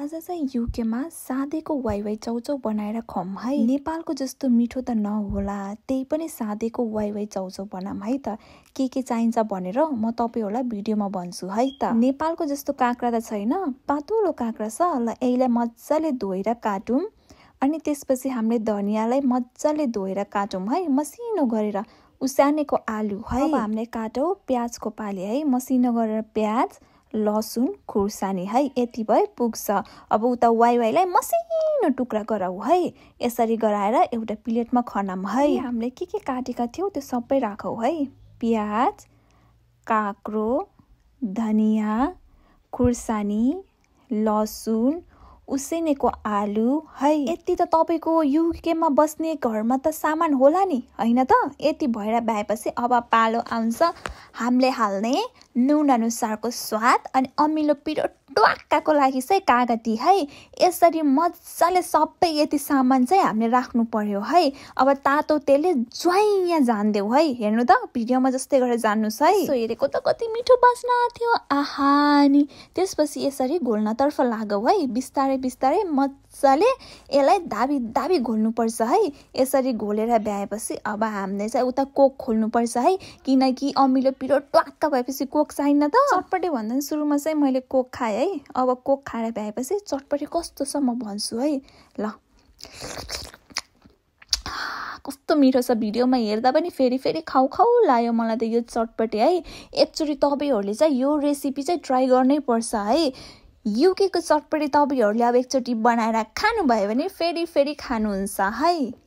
आज चाहिँ युकेमा सादेको वाइवाई चाउचाउ बनाएर खुवाऊँ है। नेपालको जस्तो मिठो त नहोला, त्यही पनि सादेको वाइवाई चाउचाउ बनाऊँ है त। के चाहिन्छ भनेर म तपाईहरुलाई भिडियोमा भन्छु है त। नेपालको जस्तो काँक्रा त छैन, पातलो काँक्रा छ। ल यसलाई मज्जाले धोएर काटौँ अनि त्यसपछि हामीले धनियालाई मज्जाले धोएर काटौँ है, मसिनो गरेर। उसानेको आलु है। अब हामीले काटौँ प्याजको पाली है, मसिनो गरेर प्याज, लसुन, खुर्सानी है, यति भए पुग्छ। अब उता वाइवाईलाई मसिनो टुक्रा गराऊ है। यसरी गराएर एउटा प्लेटमा खनाम है। हामीले के काटेका थियौ त्यो सबै राखौ है। प्याज, काक्रो, धनिया, खुर्सानी, लसुन, उसिनेको आलु है। यति त तपाईको युकेमा बस्ने घरमा त सामान होला नि, हैन त? यति भएर भएपछि अब पालो आउँछ हामीले हाल्ने नुन अनुसारको स्वाद अनि अमिलो पिरो ट्वाक्काको लागि चाहिँ कागती है। यसरी मज्जाले सबै यति सामान चाहिँ हामीले राख्नु पर्यो है। अब तातो तेलले ज्वाइया जान्देऊ है। हेर्नु त भिडियोमा जस्तै गरेर जान्नुस् है। सो हेरेको त कति मिठो बास्ना थियो, आहा नि। त्यसपछि यसरी घोल्नतर्फ लागौ है। बिस्तारै बिस्तारै मज्जाले यसलाई दाबी घोल्नु पर्छ है। यसरी घोलेर भएपछि अब हामीले चाहिँ उता कोक खोल्नु पर्छ है, किनकि अमिलो पिरो ट्वाक्क भएपछि कोक चाहिन्न त। चटपटे भन्दा सुरुमा चाहिँ मैले कोक खाएँ है। अब कोक खाएर भएपछि चटपटे कस्तो छ म भन्छु है। ल कस्तो मिठो छ, भिडियोमा हेर्दा पनि फेरि खाउ लाग्यो मलाई त यो चटपटे है। एकचोटि तपाईहरुले चाहिँ यो रेसिपी चाहिँ ट्राई गर्नै पर्छ है। युकेको चटपटे तपाईहरुले अब एकचोटि बनाएर खानु भयो भने फेरि खानुहुन्छ है।